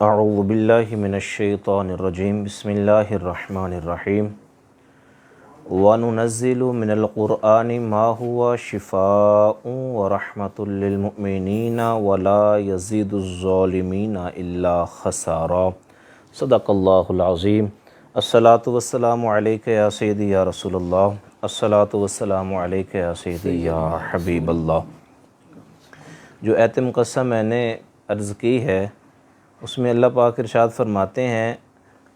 اعوذ باللہ من الشیطان الرجیم بسم اللہ الرحمن الرحیم وَنُنَزِّلُ مِنَ الْقُرْآنِ مَا هُوَ شِفَاءٌ وَرَحْمَةٌ لِّلْمُؤْمِنِينَ وَلَا يَزِيدُ الظَّالِمِينَ إِلَّا خَسَارًا صدق اللہ العظیم۔ الصلاۃ والسلام علیک یا سیدی یا رسول اللہ، الصلاۃ والسلام علیک یا سیدی یا حبیب اللہ۔ جو ایت مقدسہ میں نے عرض کی ہے اس میں اللہ پاک ارشاد فرماتے ہیں،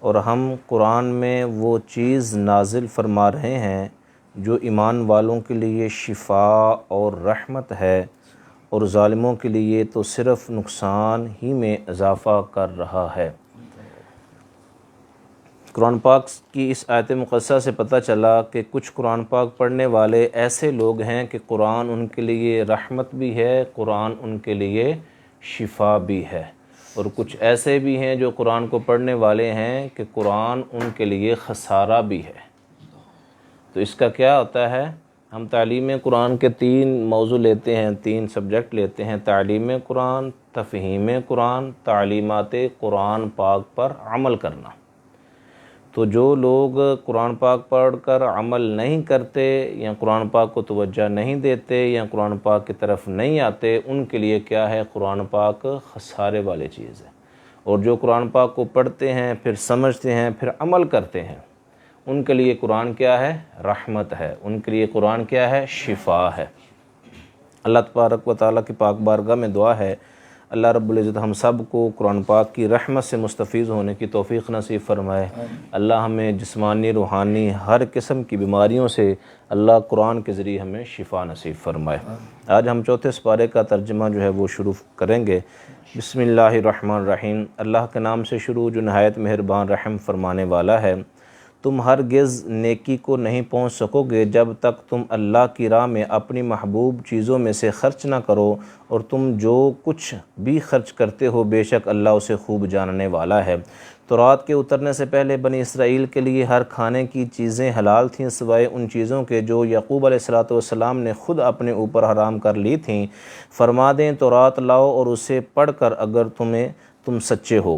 اور ہم قرآن میں وہ چیز نازل فرما رہے ہیں جو ایمان والوں کے لیے شفاء اور رحمت ہے، اور ظالموں کے لیے تو صرف نقصان ہی میں اضافہ کر رہا ہے۔ قرآن پاک کی اس آیت مقدسہ سے پتہ چلا کہ کچھ قرآن پاک پڑھنے والے ایسے لوگ ہیں کہ قرآن ان کے لیے رحمت بھی ہے، قرآن ان کے لیے شفا بھی ہے، اور کچھ ایسے بھی ہیں جو قرآن کو پڑھنے والے ہیں کہ قرآن ان کے لیے خسارہ بھی ہے۔ تو اس کا کیا ہوتا ہے؟ ہم تعلیم قرآن کے 3 موضوع لیتے ہیں، 3 سبجیکٹ لیتے ہیں: تعلیم قرآن، تفہیم قرآن، تعلیمات قرآن پاک پر عمل کرنا۔ تو جو لوگ قرآن پاک پڑھ کر عمل نہیں کرتے، یا قرآن پاک کو توجہ نہیں دیتے، یا قرآن پاک کی طرف نہیں آتے، ان کے لیے کیا ہے؟ قرآن پاک خسارے والی چیز ہے۔ اور جو قرآن پاک کو پڑھتے ہیں، پھر سمجھتے ہیں، پھر عمل کرتے ہیں، ان کے لیے قرآن کیا ہے؟ رحمت ہے۔ ان کے لیے قرآن کیا ہے؟ شفا ہے۔ اللہ تبارک و تعالیٰ کی پاک بارگاہ میں دعا ہے، اللہ رب العزت ہم سب کو قرآن پاک کی رحمت سے مستفیض ہونے کی توفیق نصیب فرمائے۔ اللہ ہمیں جسمانی روحانی ہر قسم کی بیماریوں سے اللہ قرآن کے ذریعے ہمیں شفا نصیب فرمائے۔ آج ہم 4 سپارے کا ترجمہ جو ہے وہ شروع کریں گے۔ بسم اللہ الرحمن الرحیم۔ اللہ کے نام سے شروع جو نہایت مہربان رحم فرمانے والا ہے۔ تم ہرگز نیکی کو نہیں پہنچ سکو گے جب تک تم اللہ کی راہ میں اپنی محبوب چیزوں میں سے خرچ نہ کرو، اور تم جو کچھ بھی خرچ کرتے ہو بے شک اللہ اسے خوب جاننے والا ہے۔ تورات کے اترنے سے پہلے بنی اسرائیل کے لیے ہر کھانے کی چیزیں حلال تھیں سوائے ان چیزوں کے جو یعقوب علیہ السلام نے خود اپنے اوپر حرام کر لی تھیں۔ فرما دیں تورات لاؤ اور اسے پڑھ کر اگر تم سچے ہو۔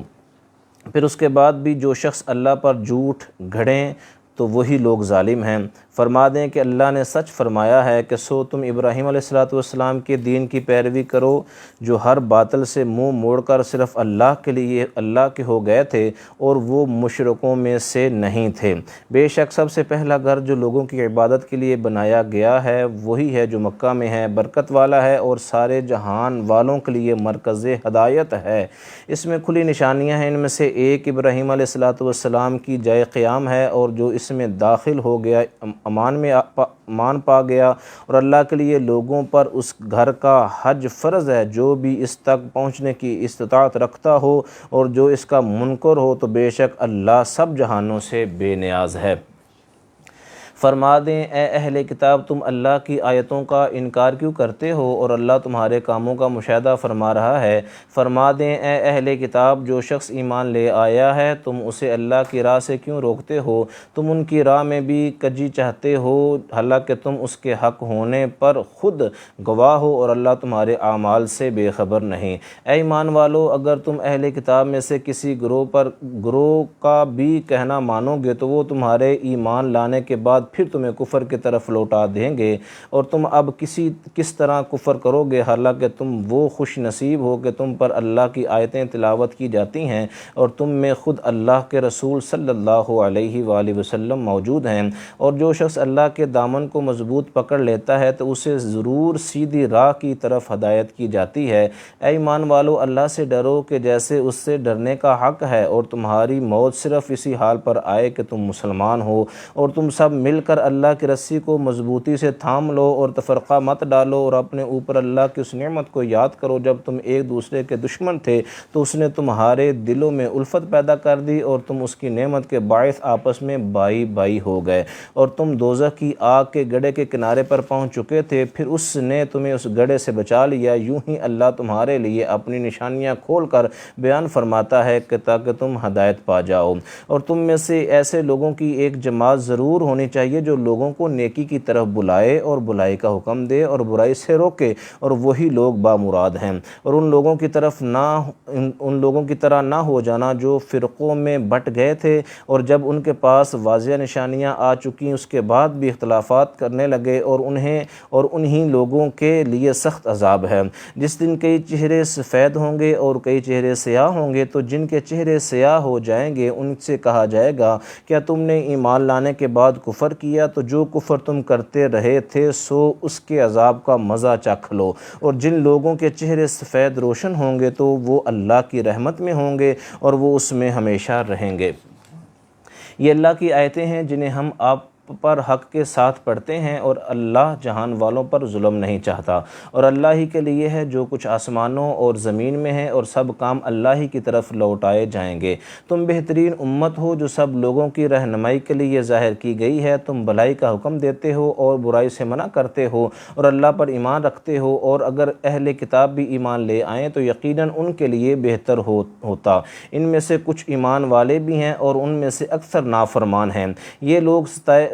پھر اس کے بعد بھی جو شخص اللہ پر جھوٹ گھڑیں تو وہی لوگ ظالم ہیں۔ فرما دیں کہ اللہ نے سچ فرمایا ہے کہ سو تم ابراہیم علیہ السلام کے دین کی پیروی کرو جو ہر باطل سے منہ موڑ کر صرف اللہ کے لیے اللہ کے ہو گئے تھے، اور وہ مشرکوں میں سے نہیں تھے۔ بے شک سب سے پہلا گھر جو لوگوں کی عبادت کے لیے بنایا گیا ہے وہی ہے جو مکہ میں ہے، برکت والا ہے اور سارے جہان والوں کے لیے مرکز ہدایت ہے۔ اس میں کھلی نشانیاں ہیں، ان میں سے ایک ابراہیم علیہ السلام کی جائے قیام ہے، اور جو اس میں داخل ہو گیا امان پا گیا، اور اللہ کے لیے لوگوں پر اس گھر کا حج فرض ہے۔ جو بھی اس تک پہنچنے کی استطاعت رکھتا ہو اور جو اس کا منکر ہو تو بے شک اللہ سب جہانوں سے بے نیاز ہے۔ فرما دیں اے اہل کتاب تم اللہ کی آیتوں کا انکار کیوں کرتے ہو اور اللہ تمہارے کاموں کا مشاہدہ فرما رہا ہے۔ فرما دیں اے اہل کتاب جو شخص ایمان لے آیا ہے تم اسے اللہ کی راہ سے کیوں روکتے ہو؟ تم ان کی راہ میں بھی کجی چاہتے ہو، حالانکہ تم اس کے حق ہونے پر خود گواہ ہو، اور اللہ تمہارے اعمال سے بے خبر نہیں۔ اے ایمان والو، اگر تم اہل کتاب میں سے کسی گروہ کا بھی کہنا مانو گے تو وہ تمہارے ایمان لانے کے بعد پھر تمہیں کفر کی طرف لوٹا دیں گے، اور تم اب کس طرح کفر کرو گے حالانکہ تم وہ خوش نصیب ہو کہ تم پر اللہ کی آیتیں تلاوت کی جاتی ہیں، اور تم میں خود اللہ کے رسول صلی اللہ علیہ وآلہ وسلم موجود ہیں۔ اور جو شخص اللہ کے دامن کو مضبوط پکڑ لیتا ہے تو اسے ضرور سیدھی راہ کی طرف ہدایت کی جاتی ہے۔ اے ایمان والو، اللہ سے ڈرو کہ جیسے اس سے ڈرنے کا حق ہے، اور تمہاری موت صرف اسی حال پر آئے کہ تم مسلمان ہو، اور تم سب مل کر اللہ کی رسی کو مضبوطی سے تھام لو اور تفرقہ مت ڈالو، اور اپنے اوپر اللہ کی اس نعمت کو یاد کرو جب تم ایک دوسرے کے دشمن تھے تو اس نے تمہارے دلوں میں الفت پیدا کر دی، اور تم اس کی نعمت کے باعث آپس میں بائی بائی ہو گئے، اور تم دوزخ کی آگ کے گڑھے کے کنارے پر پہنچ چکے تھے، پھر اس نے تمہیں اس گڑھے سے بچا لیا۔ یوں ہی اللہ تمہارے لیے اپنی نشانیاں کھول کر بیان فرماتا ہے کہ تاکہ تم ہدایت پا جاؤ۔ اور تم میں سے ایسے لوگوں کی ایک جماعت ضرور ہونی چاہیے چاہیے جو لوگوں کو نیکی کی طرف بلائے اور بلائی کا حکم دے اور برائی سے روکے، اور وہی لوگ بامراد ہیں۔ اور ان لوگوں کی طرح نہ ہو جانا جو فرقوں میں بٹ گئے تھے، اور جب ان کے پاس واضح نشانیاں آ چکیں اس کے بعد بھی اختلافات کرنے لگے، اور انہی لوگوں کے لیے سخت عذاب ہے۔ جس دن کئی چہرے سفید ہوں گے اور کئی چہرے سیاہ ہوں گے، تو جن کے چہرے سیاہ ہو جائیں گے ان سے کہا جائے گا کیا تم نے ایمان لانے کے بعد کفر کیا؟ تو جو کفر تم کرتے رہے تھے سو اس کے عذاب کا مزہ چکھ لو۔ اور جن لوگوں کے چہرے سفید روشن ہوں گے تو وہ اللہ کی رحمت میں ہوں گے اور وہ اس میں ہمیشہ رہیں گے۔ یہ اللہ کی آیتیں ہیں جنہیں ہم آپ پر حق کے ساتھ پڑھتے ہیں، اور اللہ جہان والوں پر ظلم نہیں چاہتا، اور اللہ ہی کے لیے ہے جو کچھ آسمانوں اور زمین میں ہے، اور سب کام اللہ ہی کی طرف لوٹائے جائیں گے۔ تم بہترین امت ہو جو سب لوگوں کی رہنمائی کے لیے ظاہر کی گئی ہے۔ تم بھلائی کا حکم دیتے ہو اور برائی سے منع کرتے ہو اور اللہ پر ایمان رکھتے ہو، اور اگر اہل کتاب بھی ایمان لے آئیں تو یقیناً ان کے لیے بہتر ہوتا۔ ان میں سے کچھ ایمان والے بھی ہیں اور ان میں سے اکثر نافرمان ہیں۔ یہ لوگ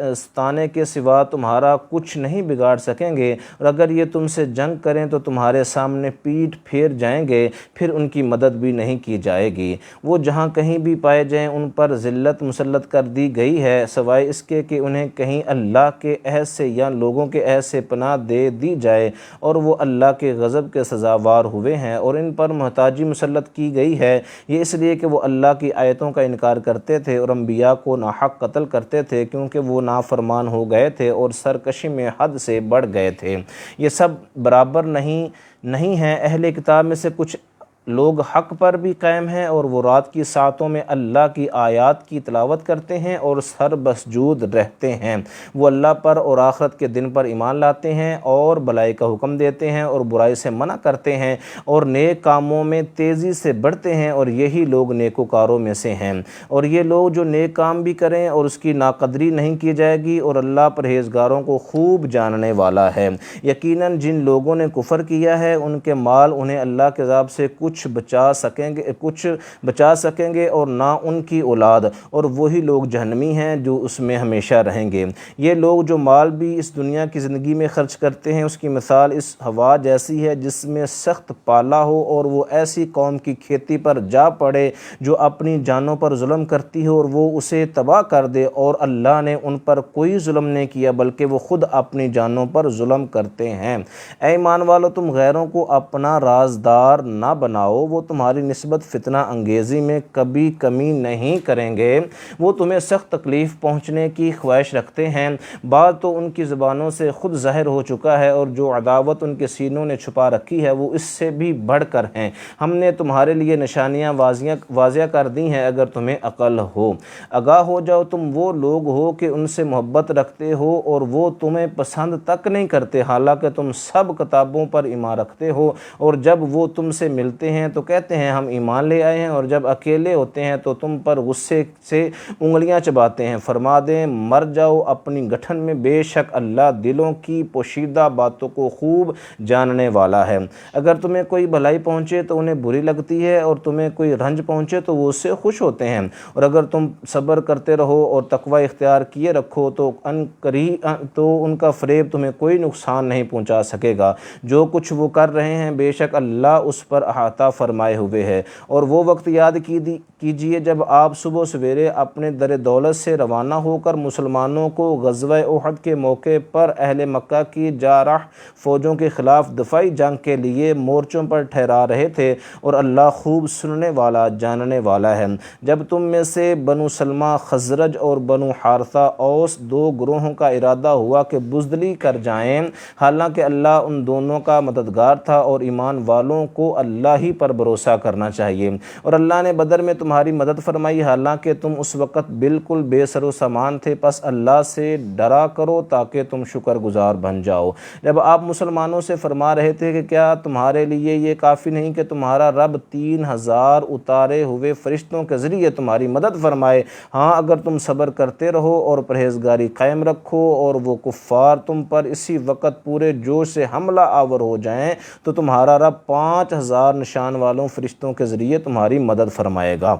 ستانے کے سوا تمہارا کچھ نہیں بگاڑ سکیں گے، اور اگر یہ تم سے جنگ کریں تو تمہارے سامنے پیٹھ پھیر جائیں گے، پھر ان کی مدد بھی نہیں کی جائے گی۔ وہ جہاں کہیں بھی پائے جائیں ان پر ذلت مسلط کر دی گئی ہے، سوائے اس کے کہ انہیں کہیں اللہ کے عہد سے یا لوگوں کے عہد سے پناہ دے دی جائے، اور وہ اللہ کے غضب کے سزاوار ہوئے ہیں، اور ان پر محتاجی مسلط کی گئی ہے، یہ اس لیے کہ وہ اللہ کی آیتوں کا انکار کرتے تھے اور انبیاء کو ناحق قتل کرتے تھے، کیونکہ وہ نافرمان ہو گئے تھے اور سرکشی میں حد سے بڑھ گئے تھے۔ یہ سب برابر نہیں ہیں۔ اہل کتاب میں سے کچھ لوگ حق پر بھی قائم ہیں، اور وہ رات کی ساعتوں میں اللہ کی آیات کی تلاوت کرتے ہیں اور سر بسجود رہتے ہیں۔ وہ اللہ پر اور آخرت کے دن پر ایمان لاتے ہیں اور بھلائی کا حکم دیتے ہیں اور برائی سے منع کرتے ہیں اور نیک کاموں میں تیزی سے بڑھتے ہیں، اور یہی لوگ نیکوکاروں میں سے ہیں۔ اور یہ لوگ جو نیک کام بھی کریں اور اس کی ناقدری نہیں کی جائے گی، اور اللہ پرہیزگاروں کو خوب جاننے والا ہے۔ یقیناً جن لوگوں نے کفر کیا ہے ان کے مال انہیں اللہ کے عذاب سے کچھ بچا سکیں گے اور نہ ان کی اولاد، اور وہی لوگ جہنمی ہیں جو اس میں ہمیشہ رہیں گے۔ یہ لوگ جو مال بھی اس دنیا کی زندگی میں خرچ کرتے ہیں اس کی مثال اس ہوا جیسی ہے جس میں سخت پالا ہو، اور وہ ایسی قوم کی کھیتی پر جا پڑے جو اپنی جانوں پر ظلم کرتی ہو اور وہ اسے تباہ کر دے، اور اللہ نے ان پر کوئی ظلم نہیں کیا بلکہ وہ خود اپنی جانوں پر ظلم کرتے ہیں۔ اے ایمان والو، تم غیروں کو اپنا رازدار نہ بناؤ، وہ تمہاری نسبت فتنہ انگیزی میں کبھی کمی نہیں کریں گے۔ وہ تمہیں سخت تکلیف پہنچنے کی خواہش رکھتے ہیں، بعض تو ان کی زبانوں سے خود ظاہر ہو چکا ہے، اور جو عداوت ان کے سینوں نے چھپا رکھی ہے وہ اس سے بھی بڑھ کر ہیں۔ ہم نے تمہارے لیے نشانیاں واضح کر دی ہیں اگر تمہیں عقل ہو۔ آگاہ ہو جاؤ، تم وہ لوگ ہو کہ ان سے محبت رکھتے ہو اور وہ تمہیں پسند تک نہیں کرتے، حالانکہ تم سب کتابوں پر ایمان رکھتے ہو، اور جب وہ تم سے ملتے ہیں تو کہتے ہیں ہم ایمان لے آئے ہیں، اور جب اکیلے ہوتے ہیں تو تم پر غصے سے انگلیاں چباتے ہیں۔ فرما دیں مر جاؤ اپنی گٹھن میں، بے شک اللہ دلوں کی پوشیدہ باتوں کو خوب جاننے والا ہے۔ اگر تمہیں کوئی بھلائی پہنچے تو انہیں بری لگتی ہے، اور تمہیں کوئی رنج پہنچے تو وہ اس سے خوش ہوتے ہیں، اور اگر تم صبر کرتے رہو اور تقوی اختیار کیے رکھو تو ان کا فریب تمہیں کوئی نقصان نہیں پہنچا سکے گا۔ جو کچھ وہ کر رہے ہیں بے شک اللہ اس پر احاطہ فرمائے ہوئے ہے۔ اور وہ وقت یاد کیجئے جب آپ صبح سویرے اپنے در دولت سے روانہ ہو کر مسلمانوں کو غزوہ احد کے موقع پر اہل مکہ کی جارح فوجوں کے خلاف دفاعی جنگ کے لیے مورچوں پر ٹھہرا رہے تھے، اور اللہ خوب سننے والا جاننے والا ہے۔ جب تم میں سے بنو سلمہ خزرج اور بنو حارثہ اوس دو گروہوں کا ارادہ ہوا کہ بزدلی کر جائیں، حالانکہ اللہ ان دونوں کا مددگار تھا، اور ایمان والوں کو اللہ ہی پر بھروسہ کرنا چاہیے۔ اور اللہ نے بدر میں تمہاری مدد فرمائی حالانکہ تم اس وقت بالکل بے سر و سامان تھے، پس اللہ سے ڈرا کرو تاکہ تم شکر گزار بن جاؤ۔ جب آپ مسلمانوں سے فرما رہے تھے کہ کیا تمہارے لیے یہ کافی نہیں کہ تمہارا رب 3000 اتارے ہوئے فرشتوں کے ذریعے تمہاری مدد فرمائے؟ ہاں اگر تم صبر کرتے رہو اور پرہیزگاری قائم رکھو، اور وہ کفار تم پر اسی وقت پورے جوش سے حملہ آور ہو جائیں تو تمہارا رب 5000 نشان والوں فرشتوں کے ذریعے تمہاری مدد فرمائے گا۔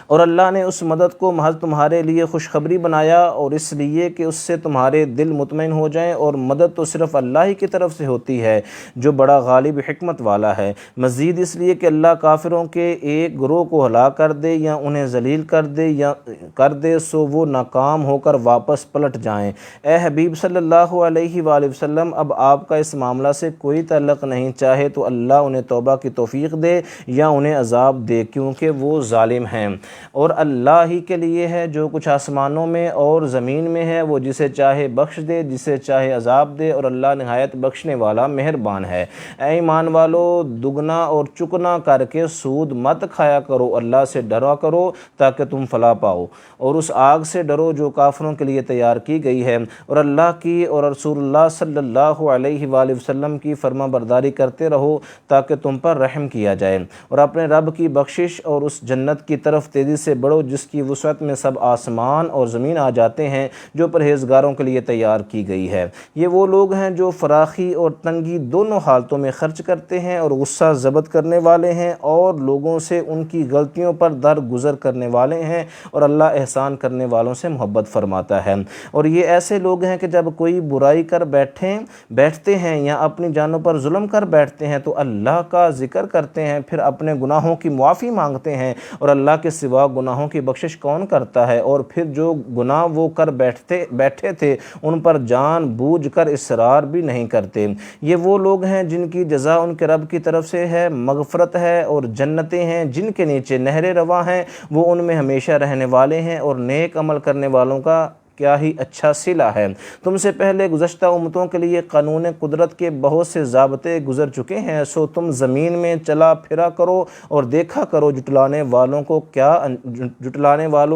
اور اللہ نے اس مدد کو محض تمہارے لیے خوشخبری بنایا، اور اس لیے کہ اس سے تمہارے دل مطمئن ہو جائیں، اور مدد تو صرف اللہ ہی کی طرف سے ہوتی ہے جو بڑا غالب حکمت والا ہے۔ مزید اس لیے کہ اللہ کافروں کے ایک گروہ کو ہلاک کر دے یا انہیں ذلیل کر دے سو وہ ناکام ہو کر واپس پلٹ جائیں۔ اے حبیب صلی اللہ علیہ وآلہ وسلم، اب آپ کا اس معاملہ سے کوئی تعلق نہیں، چاہے تو اللہ انہیں توبہ کی توفیق دے یا انہیں عذاب دے، کیونکہ وہ ظالم ہیں۔ اور اللہ ہی کے لیے ہے جو کچھ آسمانوں میں اور زمین میں ہے، وہ جسے چاہے بخش دے، جسے چاہے عذاب دے، اور اللہ نہایت بخشنے والا مہربان ہے۔ اے ایمان والو، دگنا اور چکنا کر کے سود مت کھایا کرو، اللہ سے ڈرا کرو تاکہ تم فلاح پاؤ، اور اس آگ سے ڈرو جو کافروں کے لیے تیار کی گئی ہے، اور اللہ کی اور رسول اللہ صلی اللہ علیہ وآلہ وسلم کی فرما برداری کرتے رہو تاکہ تم پر رحم کیا جائے، اور اپنے رب کی بخشش اور اس جنت کی طرف تیزی سے بڑھو جس کی وسعت میں سب آسمان اور زمین آ جاتے ہیں، جو پرہیزگاروں کے لیے تیار کی گئی ہے۔ یہ وہ لوگ ہیں جو فراخی اور تنگی دونوں حالتوں میں خرچ کرتے ہیں، اور غصہ ضبط کرنے والے ہیں، اور لوگوں سے ان کی غلطیوں پر درگزر کرنے والے ہیں، اور اللہ احسان کرنے والوں سے محبت فرماتا ہے۔ اور یہ ایسے لوگ ہیں کہ جب کوئی برائی کر بیٹھتے ہیں یا اپنی جانوں پر ظلم کر بیٹھتے ہیں تو اللہ کا ذکر کرتے ہیں، پھر اپنے گناہوں کی معافی مانگتے ہیں، اور اللہ کے سوا گناہوں کی بخشش کون کرتا ہے، اور پھر جو گناہ وہ کر بیٹھے تھے ان پر جان بوجھ کر اصرار بھی نہیں کرتے۔ یہ وہ لوگ ہیں جن کی جزا ان کے رب کی طرف سے ہے، مغفرت ہے اور جنتیں ہیں جن کے نیچے نہریں رواں ہیں، وہ ان میں ہمیشہ رہنے والے ہیں، اور نیک عمل کرنے والوں کا کیا ہی اچھا صلہ ہے۔ تم سے پہلے گزشتہ امتوں کے لیے قانون قدرت کے بہت سے ضابطے گزر چکے ہیں، سو تم زمین میں چلا پھرا کرو اور دیکھا کرو جٹلانے والوں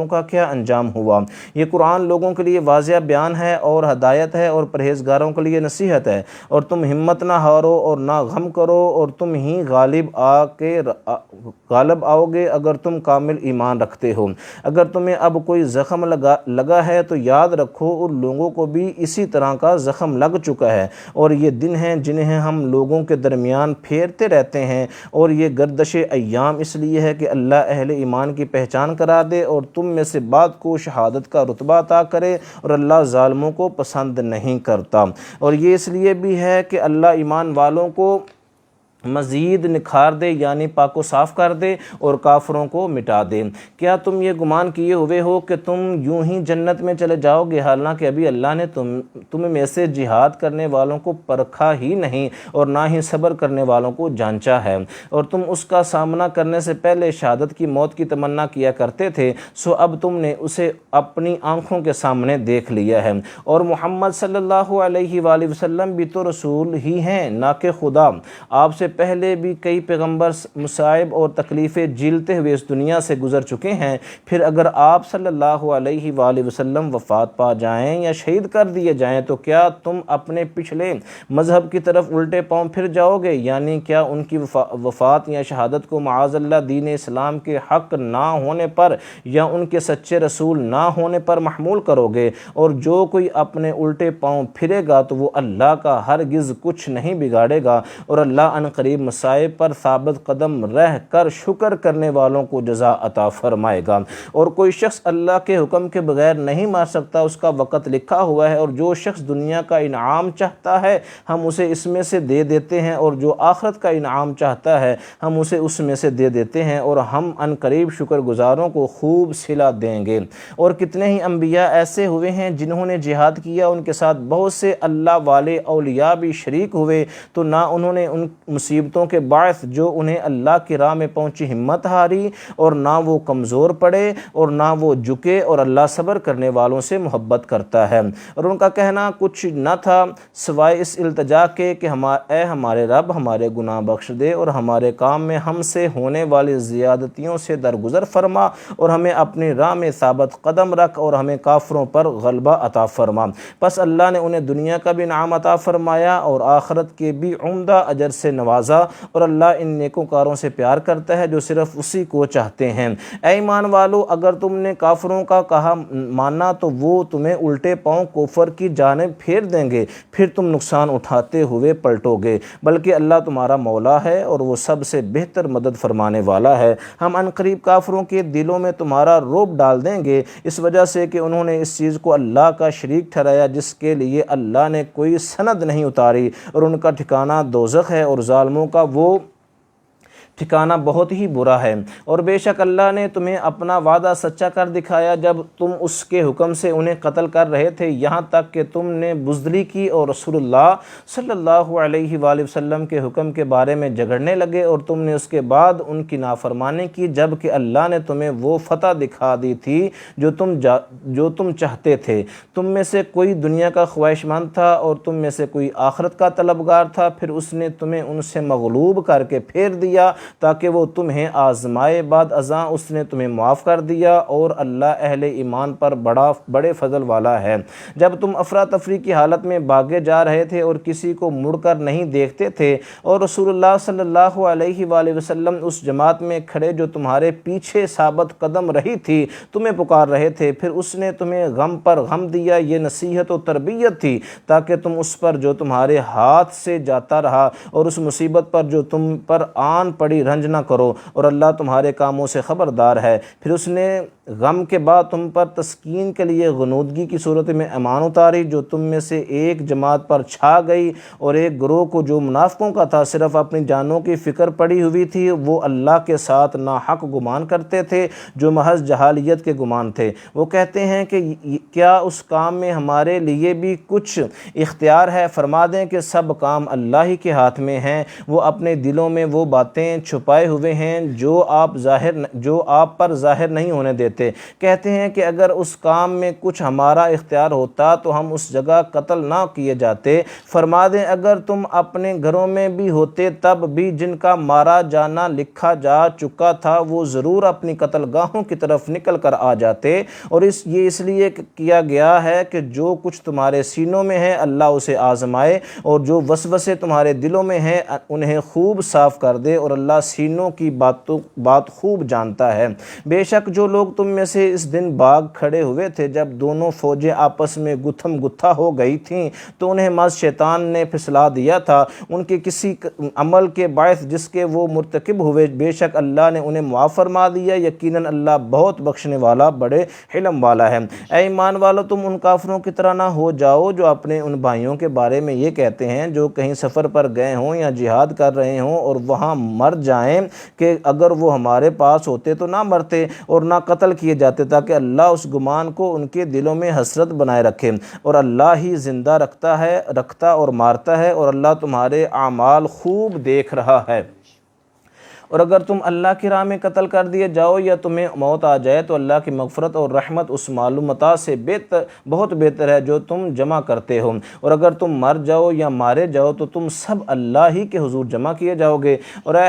کا کیا انجام ہوا۔ یہ قرآن لوگوں کے لیے واضح بیان ہے اور ہدایت ہے، اور پرہیزگاروں کے لیے نصیحت ہے۔ اور تم ہمت نہ ہارو اور نہ غم کرو، اور تم ہی غالب آؤ گے اگر تم کامل ایمان رکھتے ہو۔ اگر تمہیں اب کوئی زخم لگا ہے تو یاد رکھو ان لوگوں کو بھی اسی طرح کا زخم لگ چکا ہے، اور یہ دن ہیں جنہیں ہم لوگوں کے درمیان پھیرتے رہتے ہیں، اور یہ گردش ایام اس لیے ہے کہ اللہ اہل ایمان کی پہچان کرا دے اور تم میں سے بعض کو شہادت کا رتبہ عطا کرے، اور اللہ ظالموں کو پسند نہیں کرتا۔ اور یہ اس لیے بھی ہے کہ اللہ ایمان والوں کو مزید نکھار دے، یعنی پاک و صاف کر دے، اور کافروں کو مٹا دے۔ کیا تم یہ گمان کیے ہوئے ہو کہ تم یوں ہی جنت میں چلے جاؤ گے، حالانکہ ابھی اللہ نے تم میں سے جہاد کرنے والوں کو پرکھا ہی نہیں، اور نہ ہی صبر کرنے والوں کو جانچا ہے، اور تم اس کا سامنا کرنے سے پہلے شہادت کی موت کی تمنا کیا کرتے تھے، سو اب تم نے اسے اپنی آنکھوں کے سامنے دیکھ لیا ہے۔ اور محمد صلی اللہ علیہ وآلہ وسلم بھی تو رسول ہی ہیں، نہ کہ خدا۔ آپ سے پہلے بھی کئی پیغمبر مصائب اور تکلیفیں جھیلتے ہوئے اس دنیا سے گزر چکے ہیں، پھر اگر آپ صلی اللہ علیہ وآلہ وسلم وفات پا جائیں یا شہید کر دیے جائیں تو کیا تم اپنے پچھلے مذہب کی طرف الٹے پاؤں پھر جاؤ گے؟ یعنی کیا ان کی وفات یا شہادت کو معاذ اللہ دین اسلام کے حق نہ ہونے پر یا ان کے سچے رسول نہ ہونے پر محمول کرو گے؟ اور جو کوئی اپنے الٹے پاؤں پھرے گا تو وہ اللہ کا ہرگز کچھ نہیں بگاڑے گا، اور اللہ ان قریب مصائب پر ثابت قدم رہ کر شکر کرنے والوں کو جزا عطا فرمائے گا۔ اور کوئی شخص اللہ کے حکم کے بغیر نہیں مار سکتا، اس کا وقت لکھا ہوا ہے، اور جو شخص دنیا کا انعام چاہتا ہے ہم اسے اس میں سے دے دیتے ہیں، اور جو آخرت کا انعام چاہتا ہے ہم اسے اس میں سے دے دیتے ہیں، اور ہم ان قریب شکر گزاروں کو خوب صلہ دیں گے۔ اور کتنے ہی انبیاء ایسے ہوئے ہیں جنہوں نے جہاد کیا، ان کے ساتھ بہت سے اللہ والے اولیاء بھی شریک ہوئے، تو نہ انہوں نے ان مصیبتوں کے باعث جو انہیں اللہ کی راہ میں پہنچی ہمت ہاری، اور نہ وہ کمزور پڑے، اور نہ وہ جھکے، اور اللہ صبر کرنے والوں سے محبت کرتا ہے۔ اور ان کا کہنا کچھ نہ تھا سوائے اس التجا کے کہ اے ہمارے رب، ہمارے گناہ بخش دے، اور ہمارے کام میں ہم سے ہونے والی زیادتیوں سے درگزر فرما، اور ہمیں اپنی راہ میں ثابت قدم رکھ، اور ہمیں کافروں پر غلبہ عطا فرما۔ پس اللہ نے انہیں دنیا کا بھی انعام عطا فرمایا اور آخرت کے بھی عمدہ اجر سے نوازا۔ لہٰذا اور اللہ ان نیکوکاروں سے پیار کرتا ہے جو صرف اسی کو چاہتے ہیں۔ اے ایمان والو، اگر تم نے کافروں کا کہا مانا تو وہ تمہیں الٹے پاؤں کفر کی جانب پھیر دیں گے، پھر تم نقصان اٹھاتے ہوئے پلٹو گے، بلکہ اللہ تمہارا مولا ہے اور وہ سب سے بہتر مدد فرمانے والا ہے۔ ہم عنقریب کافروں کے دلوں میں تمہارا رعب ڈال دیں گے، اس وجہ سے کہ انہوں نے اس چیز کو اللہ کا شریک ٹھہرایا جس کے لیے اللہ نے کوئی سند نہیں اتاری، اور ان کا ٹھکانہ دوزخ ہے، اور ظالموں کا وہ ٹھکانہ بہت ہی برا ہے۔ اور بے شک اللہ نے تمہیں اپنا وعدہ سچا کر دکھایا جب تم اس کے حکم سے انہیں قتل کر رہے تھے، یہاں تک کہ تم نے بزدلی کی اور رسول اللہ صلی اللہ علیہ وآلہ وسلم کے حکم کے بارے میں جھگڑنے لگے، اور تم نے اس کے بعد ان کی نافرمانی کی جب کہ اللہ نے تمہیں وہ فتح دکھا دی تھی جو تم چاہتے تھے۔ تم میں سے کوئی دنیا کا خواہش مند تھا اور تم میں سے کوئی آخرت کا طلبگار تھا، پھر اس نے تمہیں ان سے مغلوب کر کے پھیر دیا تاکہ وہ تمہیں آزمائے، بعد ازاں اس نے تمہیں معاف کر دیا، اور اللہ اہل ایمان پر بڑے فضل والا ہے۔ جب تم افراتفری کی حالت میں بھاگے جا رہے تھے اور کسی کو مڑ کر نہیں دیکھتے تھے، اور رسول اللہ صلی اللہ علیہ وآلہ وسلم اس جماعت میں کھڑے جو تمہارے پیچھے ثابت قدم رہی تھی تمہیں پکار رہے تھے، پھر اس نے تمہیں غم پر غم دیا، یہ نصیحت و تربیت تھی تاکہ تم اس پر جو تمہارے ہاتھ سے جاتا رہا اور اس مصیبت پر جو تم پر آن پڑی رنج نہ کرو، اور اللہ تمہارے کاموں سے خبردار ہے۔ پھر اس نے غم کے بعد تم پر تسکین کے لیے غنودگی کی صورت میں امان اتاری جو تم میں سے ایک جماعت پر چھا گئی، اور ایک گروہ کو جو منافقوں کا تھا صرف اپنی جانوں کی فکر پڑی ہوئی تھی، وہ اللہ کے ساتھ ناحق گمان کرتے تھے جو محض جہالیت کے گمان تھے۔ وہ کہتے ہیں کہ کیا اس کام میں ہمارے لیے بھی کچھ اختیار ہے؟ فرما دیں کہ سب کام اللہ ہی کے ہاتھ میں ہیں، وہ اپنے دلوں میں وہ باتیں چھپائے ہوئے ہیں جو آپ پر ظاہر نہیں ہونے دیتے۔ کہتے ہیں کہ اگر اس کام میں کچھ ہمارا اختیار ہوتا تو ہم اس جگہ قتل نہ کیے جاتے۔ فرما دیں اگر تم اپنے گھروں میں بھی ہوتے تب بھی جن کا مارا جانا لکھا جا چکا تھا وہ ضرور اپنی قتل گاہوں کی طرف نکل کر آ جاتے، اور یہ اس لیے کیا گیا ہے کہ جو کچھ تمہارے سینوں میں ہے اللہ اسے آزمائے، اور جو وسوسے تمہارے دلوں میں ہیں انہیں خوب صاف کر دے، اور اللہ سینوں کی بات خوب جانتا ہے۔ بے شک جو لوگ تم میں سے اس دن باغ کھڑے ہوئے تھے جب دونوں فوجیں آپس میں گتھم گتھا ہو گئی تھیں تو انہیں محض شیطان نے پھسلا دیا تھا ان کے کسی عمل کے باعث جس کے وہ مرتکب ہوئے، بے شک اللہ نے انہیں معاف فرما دیا، یقیناً اللہ بہت بخشنے والا بڑے حلم والا ہے۔ اے ایمان والو، تم ان کافروں کی طرح نہ ہو جاؤ جو اپنے ان بھائیوں کے بارے میں یہ کہتے ہیں جو کہیں سفر پر گئے ہوں یا جہاد کر رہے ہوں اور وہاں مر جائیں کہ اگر وہ ہمارے پاس ہوتے تو نہ مرتے اور نہ قتل کیے جاتے، تاکہ اللہ اس گمان کو ان کے دلوں میں حسرت بنائے رکھے، اور اللہ ہی زندہ رکھتا اور مارتا ہے، اور اللہ تمہارے اعمال خوب دیکھ رہا ہے۔ اور اگر تم اللہ کی راہ میں قتل کر دیے جاؤ یا تمہیں موت آ جائے تو اللہ کی مغفرت اور رحمت اس معلوم متاع سے بہت بہتر ہے جو تم جمع کرتے ہو، اور اگر تم مر جاؤ یا مارے جاؤ تو تم سب اللہ ہی کے حضور جمع کیے جاؤ گے۔ اور اے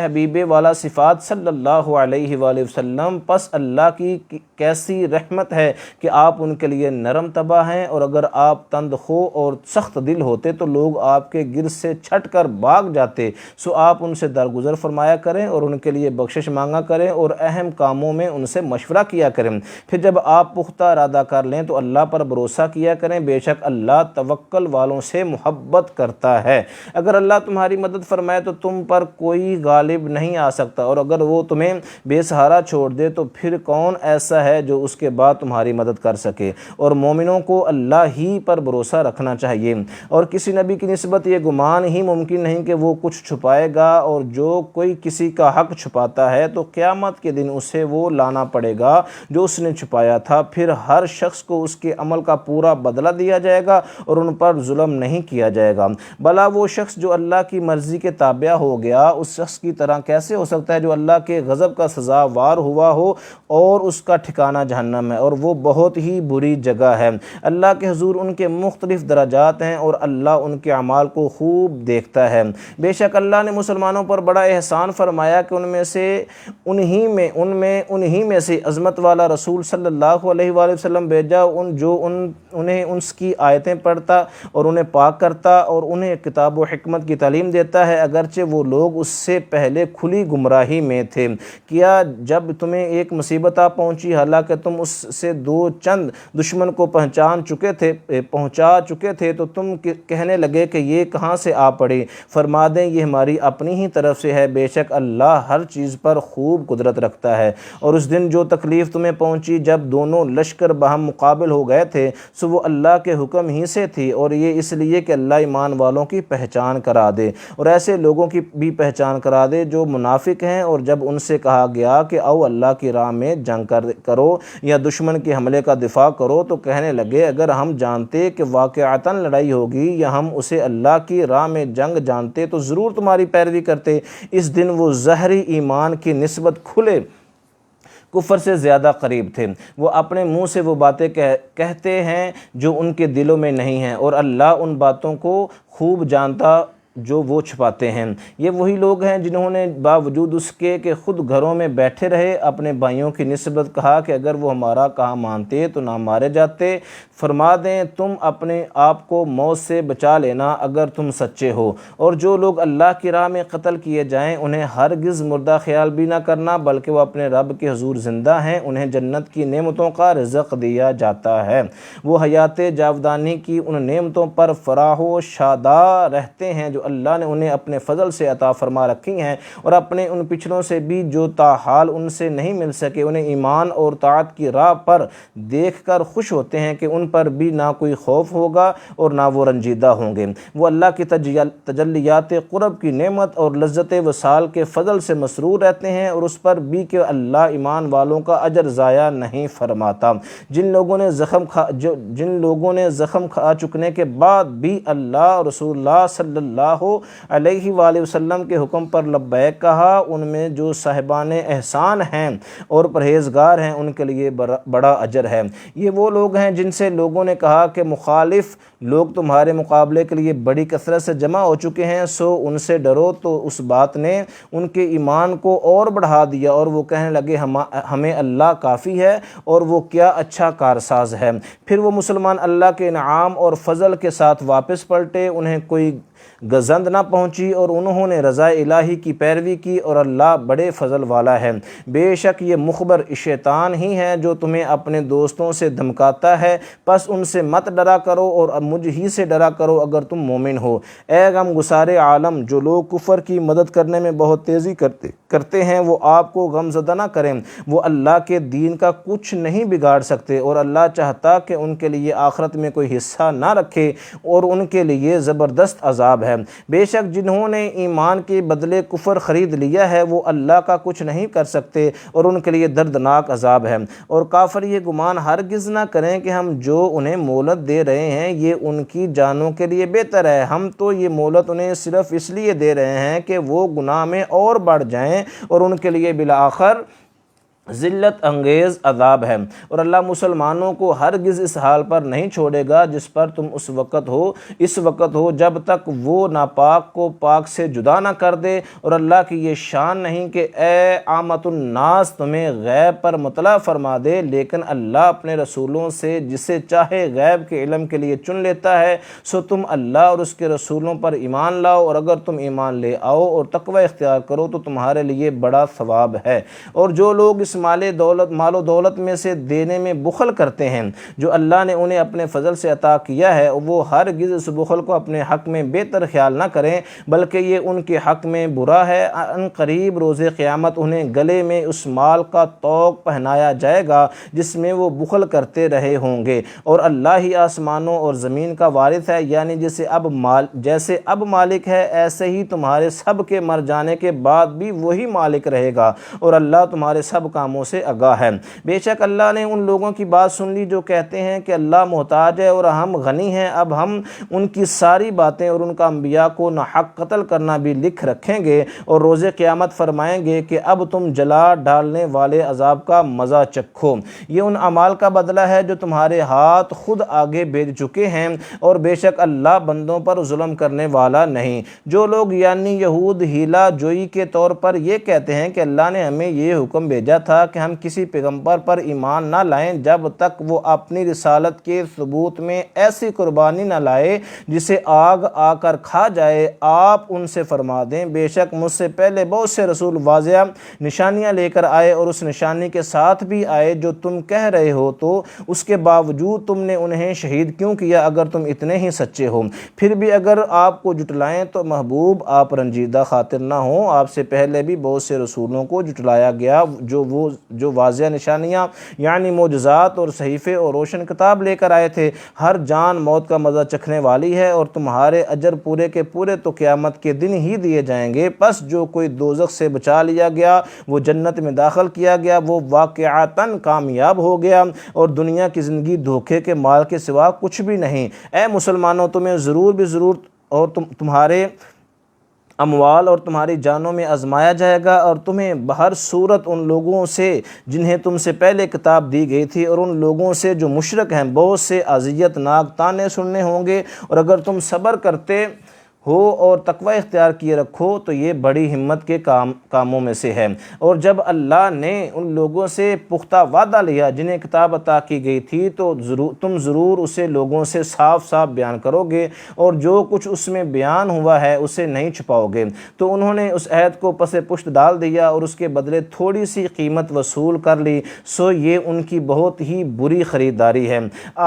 حبیب والا صفات صلی اللہ علیہ وآلہ وسلم، پس اللہ کی کیسی رحمت ہے کہ آپ ان کے لیے نرم طبع ہیں، اور اگر آپ تند خو اور سخت دل ہوتے تو لوگ آپ کے گرد سے چھٹ کر بھاگ جاتے، سو آپ ان سے درگزر فرمایا کریں اور ان کے لیے بخشش مانگا کریں اور اہم کاموں میں ان سے مشورہ کیا کریں۔ پھر جب آپ پختہ ارادہ کر لیں تو اللہ پر بھروسہ کیا کریں، بے شک اللہ توکل والوں سے محبت کرتا ہے۔ اگر اللہ تمہاری مدد فرمائے تو تم پر کوئی غالب نہیں آ سکتا، اور اگر وہ تمہیں بے سہارا چھوڑ دے تو پھر کون ایسا ہے جو اس کے بعد تمہاری مدد کر سکے۔ اور مومنوں کو اللہ ہی پر بھروسہ رکھنا چاہیے، اور کسی نبی کی نسبت یہ گمان ہی ممکن نہیں کہ وہ کچھ چھپائے گا، اور جو کوئی کسی کا حق چھپاتا ہے تو قیامت کے دن اسے وہ لانا پڑے گا جو اس نے چھپایا تھا، پھر ہر شخص کو اس کے عمل کا پورا بدلہ دیا جائے گا اور ان پر ظلم نہیں کیا جائے گا۔ بھلا وہ شخص جو اللہ کی مرضی کے تابع ہو گیا اس شخص کی طرح کیسے ہو سکتا ہے جو اللہ کے غضب کا سزاوار ہوا ہو، اور اس کا ٹھکانہ جہنم ہے اور وہ بہت ہی بری جگہ ہے۔ اللہ کے حضور ان کے مختلف درجات ہیں اور اللہ ان کے اعمال کو خوب دیکھتا ہے۔ بے شک اللہ نے مسلمانوں پر بڑا احسان فرمایا کہ انہی میں سے عظمت والا رسول صلی اللہ علیہ وآلہ وسلم بھیجا انہیں اس کی آیتیں پڑھتا اور انہیں پاک کرتا اور انہیں کتاب و حکمت کی تعلیم دیتا ہے، اگرچہ وہ لوگ اس سے پہلے کھلی گمراہی میں تھے۔ کیا جب تمہیں ایک مصیبت آ پہنچی حالانکہ تم اس سے دو چند دشمن کو پہنچا چکے تھے تو تم کہنے لگے کہ یہ کہاں سے آ پڑی؟ فرما دیں یہ ہماری اپنی ہی طرف سے ہے، بے شک اللہ ہر چیز پر خوب قدرت رکھتا ہے۔ اور اس دن جو تکلیف تمہیں پہنچی جب دونوں لشکر باہم مقابل ہو گئے تھے سو وہ اللہ کے حکم ہی سے تھی، اور یہ اس لیے کہ اللہ ایمان والوں کی پہچان کرا دے اور ایسے لوگوں کی بھی پہچان کرا دے جو منافق ہیں۔ اور جب ان سے کہا گیا کہ آؤ اللہ کی راہ میں جنگ کرو یا دشمن کے حملے کا دفاع کرو تو کہنے لگے اگر ہم جانتے کہ واقعتاً لڑائی ہوگی یا ہم اسے اللہ کی راہ میں جنگ جانتے تو ضرور تمہاری پیروی کرتے۔ اس دن وہ ظاہری ایمان کی نسبت کھلے کفر سے زیادہ قریب تھے، وہ اپنے منہ سے وہ باتیں کہتے ہیں جو ان کے دلوں میں نہیں ہیں، اور اللہ ان باتوں کو خوب جانتا جو وہ چھپاتے ہیں۔ یہ وہی لوگ ہیں جنہوں نے باوجود اس کے کہ خود گھروں میں بیٹھے رہے اپنے بھائیوں کی نسبت کہا کہ اگر وہ ہمارا کہا مانتے تو نہ مارے جاتے۔ فرما دیں تم اپنے آپ کو موت سے بچا لینا اگر تم سچے ہو، اور جو لوگ اللہ کی راہ میں قتل کیے جائیں انہیں ہرگز مردہ خیال بھی نہ کرنا بلکہ وہ اپنے رب کے حضور زندہ ہیں، انہیں جنت کی نعمتوں کا رزق دیا جاتا ہے، وہ حیات جاودانی کی ان نعمتوں پر فراح و شاداب رہتے ہیں جو اللہ نے انہیں اپنے فضل سے عطا فرما رکھی ہیں، اور اپنے ان پچھلوں سے بھی جو تاحال ان سے نہیں مل سکے انہیں ایمان اور طاعت کی راہ پر دیکھ کر خوش ہوتے ہیں کہ ان پر بھی نہ کوئی خوف ہوگا اور نہ وہ رنجیدہ ہوں گے۔ وہ اللہ کی تجلیات قرب کی نعمت اور لذت وصال کے فضل سے مسرور رہتے ہیں، اور اس پر بھی کہ اللہ ایمان والوں کا اجر ضائع نہیں فرماتا۔ جن لوگوں نے زخم کھا چکنے کے بعد بھی اللہ اور رسول اللہ صلی اللہ علیہ وآلہ وسلم کے حکم پر لبیک کہا ان میں جو صاحبان احسان ہیں اور پرہیزگار ہیں ان کے لیے بڑا اجر ہے۔ یہ وہ لوگ ہیں جن سے لوگوں نے کہا کہ مخالف لوگ تمہارے مقابلے کے لیے بڑی کثرت سے جمع ہو چکے ہیں سو ان سے ڈرو، تو اس بات نے ان کے ایمان کو اور بڑھا دیا اور وہ کہنے لگے ہمیں اللہ کافی ہے اور وہ کیا اچھا کارساز ہے۔ پھر وہ مسلمان اللہ کے انعام اور فضل کے ساتھ واپس پلٹے، انہیں کوئی گزند نہ پہنچی اور انہوں نے رضا الہی کی پیروی کی، اور اللہ بڑے فضل والا ہے۔ بے شک یہ مخبر شیطان ہی ہے جو تمہیں اپنے دوستوں سے دھمکاتا ہے، پس ان سے مت ڈرا کرو اور مجھ ہی سے ڈرا کرو اگر تم مومن ہو۔ اے غم گسار عالم، جو لوگ کفر کی مدد کرنے میں بہت تیزی کرتے ہیں وہ آپ کو غم زدہ نہ کریں، وہ اللہ کے دین کا کچھ نہیں بگاڑ سکتے، اور اللہ چاہتا کہ ان کے لیے آخرت میں کوئی حصہ نہ رکھے اور ان کے لیے زبردست عذاب ہے۔ بے شک جنہوں نے ایمان کے بدلے کفر خرید لیا ہے وہ اللہ کا کچھ نہیں کر سکتے اور ان کے لیے دردناک عذاب ہے۔ اور کافر یہ گمان ہرگز نہ کریں کہ ہم جو انہیں مہلت دے رہے ہیں یہ ان کی جانوں کے لیے بہتر ہے، ہم تو یہ مہلت انہیں صرف اس لیے دے رہے ہیں کہ وہ گناہ میں اور بڑھ جائیں اور ان کے لیے بالآخر ذلت انگیز عذاب ہے۔ اور اللہ مسلمانوں کو ہرگز اس حال پر نہیں چھوڑے گا جس پر تم اس وقت ہو جب تک وہ ناپاک کو پاک سے جدا نہ کر دے، اور اللہ کی یہ شان نہیں کہ اے عامۃ الناس تمہیں غیب پر مطلع فرما دے، لیکن اللہ اپنے رسولوں سے جسے چاہے غیب کے علم کے لیے چن لیتا ہے، سو تم اللہ اور اس کے رسولوں پر ایمان لاؤ، اور اگر تم ایمان لے آؤ اور تقوی اختیار کرو تو تمہارے لیے بڑا ثواب ہے۔ اور جو لوگ اس مال و دولت میں سے دینے میں بخل کرتے ہیں جو اللہ نے انہیں اپنے فضل سے عطا کیا ہے، وہ ہرگز اس بخل کو اپنے حق میں بہتر خیال نہ کریں بلکہ یہ ان کے حق میں برا ہے۔ ان قریب روز قیامت انہیں گلے میں اس مال کا طوق پہنایا جائے گا جس میں وہ بخل کرتے رہے ہوں گے، اور اللہ ہی آسمانوں اور زمین کا وارث ہے، یعنی جیسے اب مالک ہے ایسے ہی تمہارے سب کے مر جانے کے بعد بھی وہی مالک رہے گا، اور اللہ تمہارے سب کاموں کاموں سے آگاہ ہے۔ بے شک اللہ نے ان لوگوں کی بات سن لی جو کہتے ہیں کہ اللہ محتاج ہے اور ہم غنی ہیں، اب ہم ان کی ساری باتیں اور ان کا انبیاء کو ناحق قتل کرنا بھی لکھ رکھیں گے اور روز قیامت فرمائیں گے کہ اب تم جلا ڈالنے والے عذاب کا مزہ چکھو۔ یہ ان اعمال کا بدلہ ہے جو تمہارے ہاتھ خود آگے بھیج چکے ہیں، اور بے شک اللہ بندوں پر ظلم کرنے والا نہیں۔ جو لوگ یعنی یہود ہیلا جوئی کے طور پر یہ کہتے ہیں کہ اللہ نے ہمیں یہ حکم بھیجا تھا کہ ہم کسی پیغمبر پر ایمان نہ لائیں جب تک وہ اپنی رسالت کے ثبوت میں ایسی قربانی نہ لائے جسے آگ آ کر کھا جائے، آپ ان سے فرما دیں بے شک مجھ سے پہلے بہت سے رسول واضح نشانیاں لے کر آئے اور اس نشانی کے ساتھ بھی آئے جو تم کہہ رہے ہو، تو اس کے باوجود تم نے انہیں شہید کیوں کیا اگر تم اتنے ہی سچے ہو؟ پھر بھی اگر آپ کو جھٹلائیں تو محبوب آپ رنجیدہ خاطر نہ ہوں، آپ سے پہلے بھی بہت سے رسولوں کو جھٹلایا گیا جو واضح نشانیاں یعنی معجزات اور صحیفے اور روشن کتاب لے کر آئے تھے۔ ہر جان موت کا مزہ چکھنے والی ہے اور تمہارے اجر پورے کے پورے تو قیامت کے دن ہی دیے جائیں گے۔ پس جو کوئی دوزخ سے بچا لیا گیا، وہ جنت میں داخل کیا گیا، وہ واقعتاً کامیاب ہو گیا، اور دنیا کی زندگی دھوکے کے مال کے سوا کچھ بھی نہیں۔ اے مسلمانوں، تمہیں ضرور بھی ضرور اور تمہارے اموال اور تمہاری جانوں میں آزمایا جائے گا، اور تمہیں بہر صورت ان لوگوں سے جنہیں تم سے پہلے کتاب دی گئی تھی اور ان لوگوں سے جو مشرک ہیں بہت سے اذیت ناک تانے سننے ہوں گے، اور اگر تم صبر کرتے ہو اور تقوی اختیار کیے رکھو تو یہ بڑی ہمت کے کاموں میں سے ہے۔ اور جب اللہ نے ان لوگوں سے پختہ وعدہ لیا جنہیں کتاب عطا کی گئی تھی تو تم ضرور اسے لوگوں سے صاف صاف بیان کرو گے، اور جو کچھ اس میں بیان ہوا ہے اسے نہیں چھپاؤ گے۔ تو انہوں نے اس عہد کو پس پشت ڈال دیا اور اس کے بدلے تھوڑی سی قیمت وصول کر لی، سو یہ ان کی بہت ہی بری خریداری ہے۔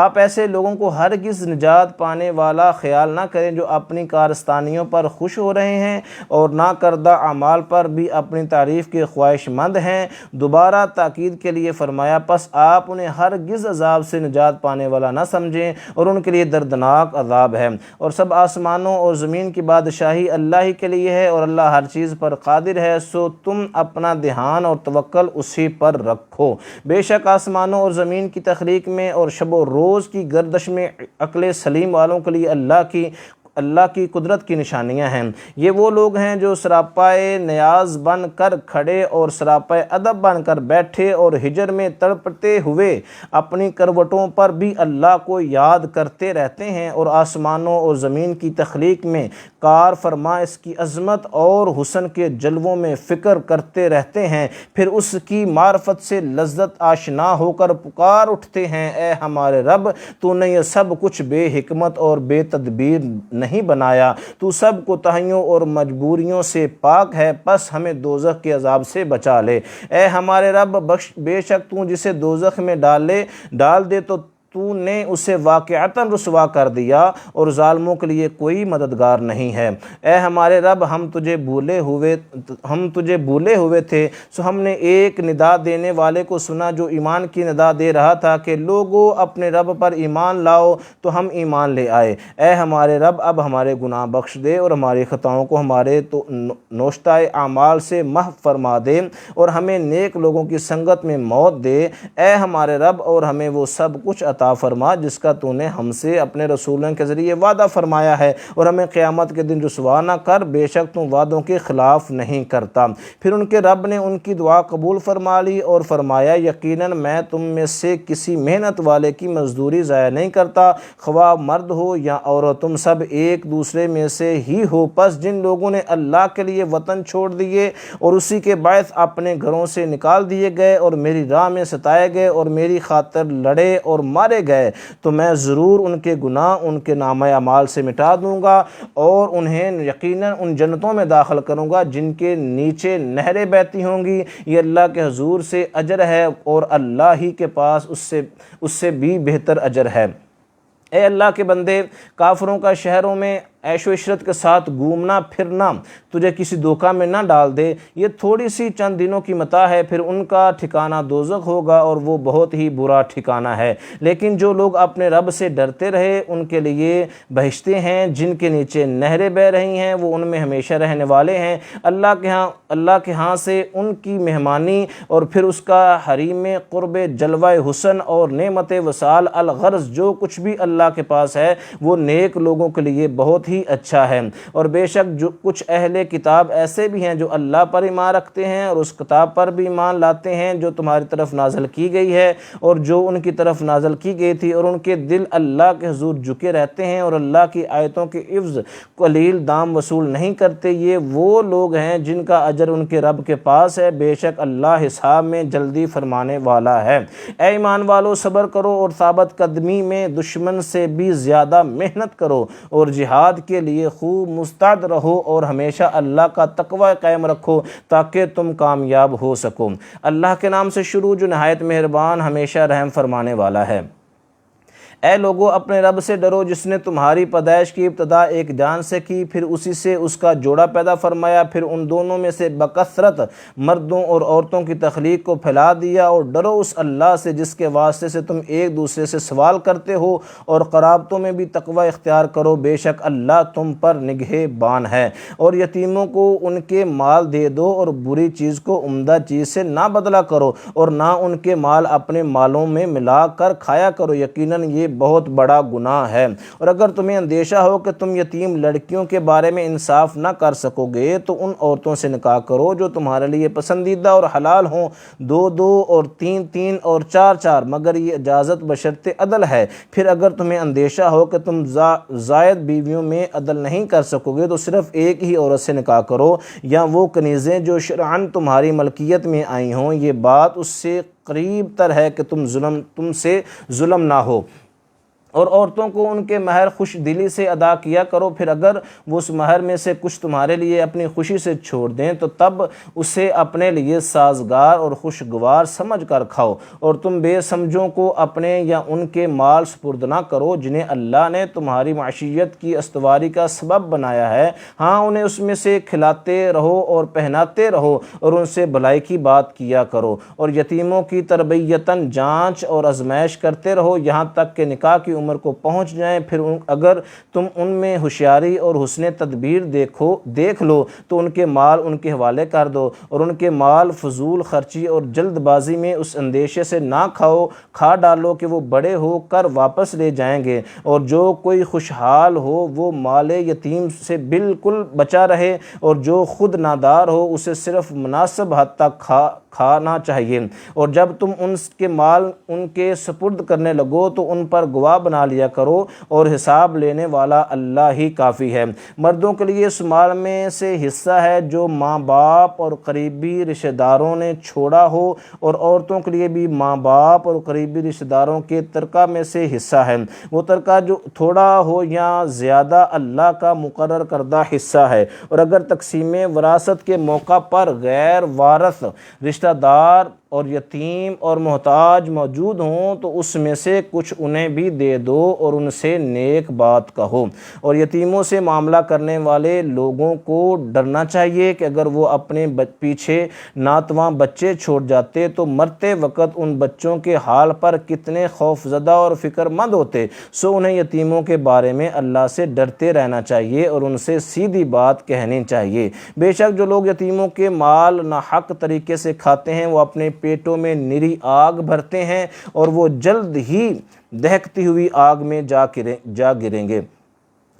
آپ ایسے لوگوں کو ہرگز نجات پانے والا خیال نہ کریں جو اپنی کارستانیوں پر خوش ہو رہے ہیں اور نہ کردہ اعمال پر بھی اپنی تعریف کے خواہش مند ہیں۔ دوبارہ تاکید کے لیے فرمایا، پس آپ انہیں ہرگز عذاب سے نجات پانے والا نہ سمجھیں، اور ان کے لیے دردناک عذاب ہے۔ اور سب آسمانوں اور زمین کی بادشاہی اللہ ہی کے لیے ہے، اور اللہ ہر چیز پر قادر ہے، سو تم اپنا دھیان اور توکل اسی پر رکھو۔ بے شک آسمانوں اور زمین کی تخلیق میں اور شب و روز کی گردش میں عقل سلیم والوں کے لیے اللہ کی قدرت کی نشانیاں ہیں۔ یہ وہ لوگ ہیں جو سراپائے نیاز بن کر کھڑے اور سراپائے ادب بن کر بیٹھے اور ہجر میں تڑپتے ہوئے اپنی کروٹوں پر بھی اللہ کو یاد کرتے رہتے ہیں، اور آسمانوں اور زمین کی تخلیق میں کار فرما اس کی عظمت اور حسن کے جلووں میں فکر کرتے رہتے ہیں، پھر اس کی معرفت سے لذت آشنا ہو کر پکار اٹھتے ہیں، اے ہمارے رب، تو نے یہ سب کچھ بے حکمت اور بے تدبیر نہیں بنایا، تو سب کوتاہیوں اور مجبوریوں سے پاک ہے، پس ہمیں دوزخ کے عذاب سے بچا لے۔ اے ہمارے رب، بے شک تو جسے دوزخ میں ڈال دے تو تو نے اسے واقعتاً رسوا کر دیا، اور ظالموں کے لیے کوئی مددگار نہیں ہے۔ اے ہمارے رب، ہم تجھے بھولے ہوئے تھے، سو ہم نے ایک ندا دینے والے کو سنا جو ایمان کی ندا دے رہا تھا کہ لوگو اپنے رب پر ایمان لاؤ، تو ہم ایمان لے آئے۔ اے ہمارے رب، اب ہمارے گناہ بخش دے اور ہماری خطاؤں کو ہمارے تو نوشتہ اعمال سے محو فرما دے، اور ہمیں نیک لوگوں کی سنگت میں موت دے۔ اے ہمارے رب، اور ہمیں وہ سب کچھ عطا فرما جس کا تو نے ہم سے اپنے رسولوں کے ذریعے وعدہ فرمایا ہے، اور ہمیں قیامت کے دن رسوا نہ کر، بے شک تو وعدوں کے خلاف نہیں کرتا۔ پھر ان کے رب نے ان کی دعا قبول فرما لی اور فرمایا، یقیناً میں تم میں سے کسی محنت والے کی مزدوری ضائع نہیں کرتا، خواہ مرد ہو یا عورت، تم سب ایک دوسرے میں سے ہی ہو۔ پس جن لوگوں نے اللہ کے لیے وطن چھوڑ دیے اور اسی کے باعث اپنے گھروں سے نکال دیے گئے اور میری راہ میں ستائے گئے اور میری خاطر لڑے اور مارے گئے، تو میں ضرور ان کے گناہ ان کے نامہ اعمال سے مٹا دوں گا، اور انہیں یقیناً ان جنتوں میں داخل کروں گا جن کے نیچے نہریں بہتی ہوں گی۔ یہ اللہ کے حضور سے اجر ہے، اور اللہ ہی کے پاس اس سے بھی بہتر اجر ہے۔ اے اللہ کے بندے، کافروں کا شہروں میں عیش و عشرت کے ساتھ گھومنا پھرنا تجھے کسی دھوکہ میں نہ ڈال دے۔ یہ تھوڑی سی چند دنوں کی متاع ہے، پھر ان کا ٹھکانہ دوزخ ہوگا اور وہ بہت ہی برا ٹھکانہ ہے۔ لیکن جو لوگ اپنے رب سے ڈرتے رہے ان کے لیے بہشتیں ہیں جن کے نیچے نہریں بہہ رہی ہیں، وہ ان میں ہمیشہ رہنے والے ہیں۔ اللہ کے ہاں سے ان کی مہمانی اور پھر اس کا حریم قرب، جلوہ حسن اور نعمت وصال الغرض جو کچھ بھی اللہ کے پاس ہے وہ نیک لوگوں کے لیے بہت ہی اچھا ہے۔ اور بے شک جو کچھ اہل کتاب ایسے بھی ہیں جو اللہ پر ایمان رکھتے ہیں اور اس کتاب پر بھی ایمان لاتے ہیں جو تمہاری طرف نازل کی گئی ہے اور جو ان کی طرف نازل کی گئی تھی، اور ان کے دل اللہ کے حضور جھکے رہتے ہیں اور اللہ کی آیتوں کے عوض قلیل دام وصول نہیں کرتے۔ یہ وہ لوگ ہیں جن کا اجر ان کے رب کے پاس ہے، بے شک اللہ حساب میں جلدی فرمانے والا ہے۔ اے ایمان والو، صبر کرو اور ثابت قدمی میں دشمن سے بھی زیادہ محنت کرو اور جہاد کے لیے خوب مستعد رہو اور ہمیشہ اللہ کا تقوی قائم رکھو تاکہ تم کامیاب ہو سکو۔ اللہ کے نام سے شروع جو نہایت مہربان ہمیشہ رحم فرمانے والا ہے۔ اے لوگو، اپنے رب سے ڈرو جس نے تمہاری پیدائش کی ابتدا ایک جان سے کی، پھر اسی سے اس کا جوڑا پیدا فرمایا، پھر ان دونوں میں سے بکثرت مردوں اور عورتوں کی تخلیق کو پھیلا دیا، اور ڈرو اس اللہ سے جس کے واسطے سے تم ایک دوسرے سے سوال کرتے ہو، اور قرابتوں میں بھی تقوی اختیار کرو، بے شک اللہ تم پر نگہبان ہے۔ اور یتیموں کو ان کے مال دے دو اور بری چیز کو عمدہ چیز سے نہ بدلا کرو، اور نہ ان کے مال اپنے مالوں میں ملا کر کھایا کرو، یقیناً یہ بہت بڑا گناہ ہے۔ اور اگر تمہیں اندیشہ ہو کہ تم یتیم لڑکیوں کے بارے میں انصاف نہ کر سکو گے تو ان عورتوں سے نکاح کرو جو تمہارے لیے پسندیدہ اور حلال ہوں، 2 اور 3 اور 4 مگر یہ اجازت بشرط عدل ہے۔ پھر اگر تمہیں اندیشہ ہو کہ تم زائد بیویوں میں عدل نہیں کر سکو گے تو صرف ایک ہی عورت سے نکاح کرو، یا وہ کنیزیں جو شرعاً تمہاری ملکیت میں آئی ہوں، یہ بات اس سے قریب تر ہے کہ تم سے ظلم نہ ہو۔ اور عورتوں کو ان کے مہر خوش دلی سے ادا کیا کرو، پھر اگر وہ اس مہر میں سے کچھ تمہارے لیے اپنی خوشی سے چھوڑ دیں تو تب اسے اپنے لیے سازگار اور خوشگوار سمجھ کر کھاؤ، اور تم بے سمجھوں کو اپنے یا ان کے مال سپرد نہ کرو جنہیں اللہ نے تمہاری معیشت کی استواری کا سبب بنایا ہے۔ ہاں، انہیں اس میں سے کھلاتے رہو اور پہناتے رہو اور ان سے بھلائی کی بات کیا کرو، اور یتیموں کی تربیتاً جانچ اور آزمائش کرتے رہو یہاں تک کہ نکاح کی عمر کو پہنچ جائیں۔ پھر اگر تم ان میں ہوشیاری اور حسن تدبیر دیکھ لو تو ان کے مال ان کے حوالے کر دو، اور ان کے مال فضول خرچی اور جلد بازی میں اس اندیشے سے نہ کھا ڈالو کہ وہ بڑے ہو کر واپس لے جائیں گے۔ اور جو کوئی خوشحال ہو وہ مال یتیم سے بالکل بچا رہے، اور جو خود نادار ہو اسے صرف مناسب حد تک کھانا چاہیے۔ اور جب تم ان کے مال ان کے سپرد کرنے لگو تو ان پر گواہ بنا لیا کرو، اور حساب لینے والا اللہ ہی کافی ہے۔ مردوں کے لیے اس مال میں سے حصہ ہے جو ماں باپ اور قریبی رشتہ داروں نے چھوڑا ہو، اور عورتوں کے لیے بھی ماں باپ اور قریبی رشتہ داروں کے ترکہ میں سے حصہ ہے۔ وہ ترکہ جو تھوڑا ہو یا زیادہ اللہ کا مقرر کردہ حصہ ہے، اور اگر تقسیم وراثت کے موقع پر غیر وارث رشتہ دار اور یتیم اور محتاج موجود ہوں تو اس میں سے کچھ انہیں بھی دے دو اور ان سے نیک بات کہو۔ اور یتیموں سے معاملہ کرنے والے لوگوں کو ڈرنا چاہیے کہ اگر وہ اپنے پیچھے ناتواں بچے چھوڑ جاتے تو مرتے وقت ان بچوں کے حال پر کتنے خوف زدہ اور فکر مند ہوتے۔ سو انہیں یتیموں کے بارے میں اللہ سے ڈرتے رہنا چاہیے اور ان سے سیدھی بات کہنی چاہیے۔ بے شک جو لوگ یتیموں کے مال ناحق طریقے سے کھاتے ہیں وہ اپنے پیٹوں میں نری آگ بھرتے ہیں اور وہ جلد ہی دہکتی ہوئی آگ میں جا گریں گے۔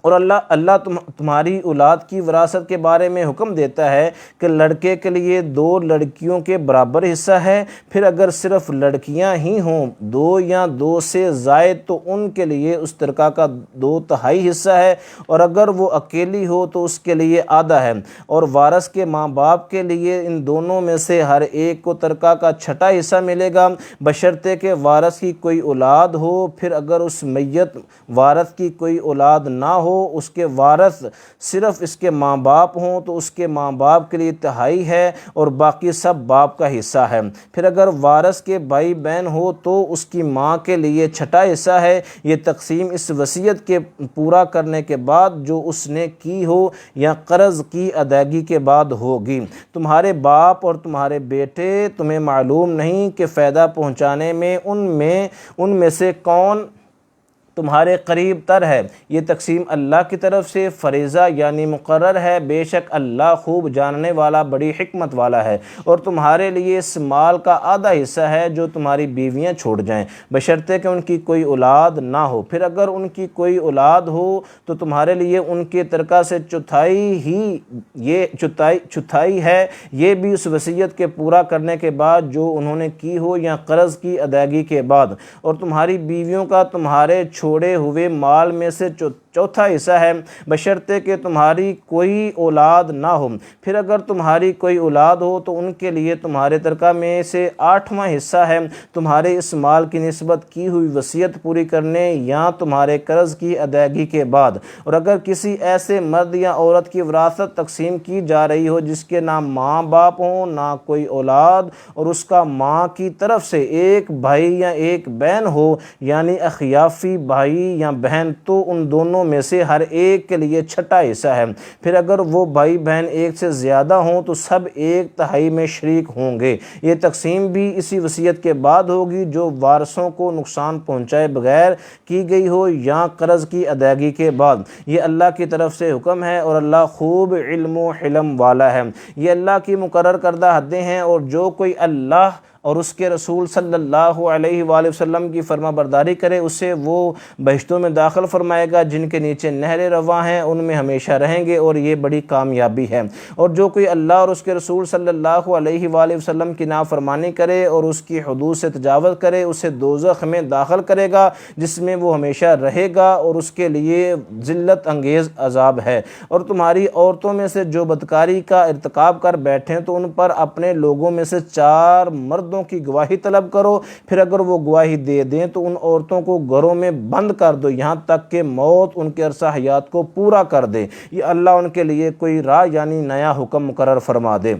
اور اللہ تمہاری اولاد کی وراثت کے بارے میں حکم دیتا ہے کہ لڑکے کے لیے 2 لڑکیوں کے برابر حصہ ہے، پھر اگر صرف لڑکیاں ہی ہوں 2 یا 2 سے زائد تو ان کے لیے اس ترکہ کا 2/3 حصہ ہے، اور اگر وہ اکیلی ہو تو اس کے لیے آدھا ہے۔ اور وارث کے ماں باپ کے لیے ان دونوں میں سے ہر ایک کو ترکہ کا 6واں حصہ ملے گا، بشرطے کہ وارث کی کوئی اولاد ہو۔ پھر اگر اس میت وارث کی کوئی اولاد نہ ہو ہو اس کے وارث صرف اس کے ماں باپ ہوں تو اس کے ماں باپ کے لیے تہائی ہے اور باقی سب باپ کا حصہ ہے۔ پھر اگر وارث کے بھائی بہن ہو تو اس کی ماں کے لیے چھٹا حصہ ہے۔ یہ تقسیم اس وصیت کے پورا کرنے کے بعد جو اس نے کی ہو یا قرض کی ادائیگی کے بعد ہوگی۔ تمہارے باپ اور تمہارے بیٹے تمہیں معلوم نہیں کہ فائدہ پہنچانے میں ان میں سے کون تمہارے قریب تر ہے۔ یہ تقسیم اللہ کی طرف سے فریضہ یعنی مقرر ہے، بے شک اللہ خوب جاننے والا بڑی حکمت والا ہے۔ اور تمہارے لیے اس مال کا آدھا حصہ ہے جو تمہاری بیویاں چھوڑ جائیں، بشرطے کہ ان کی کوئی اولاد نہ ہو۔ پھر اگر ان کی کوئی اولاد ہو تو تمہارے لیے ان کے ترکہ سے چوتھائی ہے، یہ بھی اس وصیت کے پورا کرنے کے بعد جو انہوں نے کی ہو یا قرض کی ادائیگی کے بعد۔ اور تمہاری بیویوں کا تمہارے چھوڑے ہوئے مال میں سے چوتھا حصہ ہے، بشرطے کہ تمہاری کوئی اولاد نہ ہو۔ پھر اگر تمہاری کوئی اولاد ہو تو ان کے لیے تمہارے ترکہ میں سے 8واں حصہ ہے، تمہارے اس مال کی نسبت کی ہوئی وصیت پوری کرنے یا تمہارے قرض کی ادائیگی کے بعد۔ اور اگر کسی ایسے مرد یا عورت کی وراثت تقسیم کی جا رہی ہو جس کے نہ ماں باپ ہوں نہ کوئی اولاد اور اس کا ماں کی طرف سے ایک بھائی یا ایک بہن ہو یعنی اخیافی بھائی یا بہن، تو ان دونوں میں سے ہر ایک کے لیے چھٹا حصہ ہے۔ پھر اگر وہ بھائی بہن ایک سے زیادہ ہوں تو سب 1/3 میں شریک ہوں گے۔ یہ تقسیم بھی اسی وصیت کے بعد ہوگی جو وارثوں کو نقصان پہنچائے بغیر کی گئی ہو یا قرض کی ادائیگی کے بعد۔ یہ اللہ کی طرف سے حکم ہے اور اللہ خوب علم و حلم والا ہے۔ یہ اللہ کی مقرر کردہ حدیں ہیں، اور جو کوئی اللہ اور اس کے رسول صلی اللہ علیہ وآلہ وسلم کی فرما برداری کرے اسے وہ بہشتوں میں داخل فرمائے گا جن کے نیچے نہریں رواں ہیں، ان میں ہمیشہ رہیں گے، اور یہ بڑی کامیابی ہے۔ اور جو کوئی اللہ اور اس کے رسول صلی اللہ علیہ وآلہ وسلم کی نافرمانی کرے اور اس کی حدود سے تجاوز کرے اسے دوزخ میں داخل کرے گا جس میں وہ ہمیشہ رہے گا، اور اس کے لیے ذلت انگیز عذاب ہے۔ اور تمہاری عورتوں میں سے جو بدکاری کا ارتکاب کر بیٹھیں تو ان پر اپنے لوگوں میں سے 4 مردوں کی گواہی طلب کرو، پھر اگر وہ گواہی دے دیں تو ان عورتوں کو گھروں میں بند کر دو یہاں تک کہ موت ان کے عرصہ حیات کو پورا کر دے۔ یہ اللہ ان کے لیے کوئی راہ یعنی نیا حکم مقرر فرما دے۔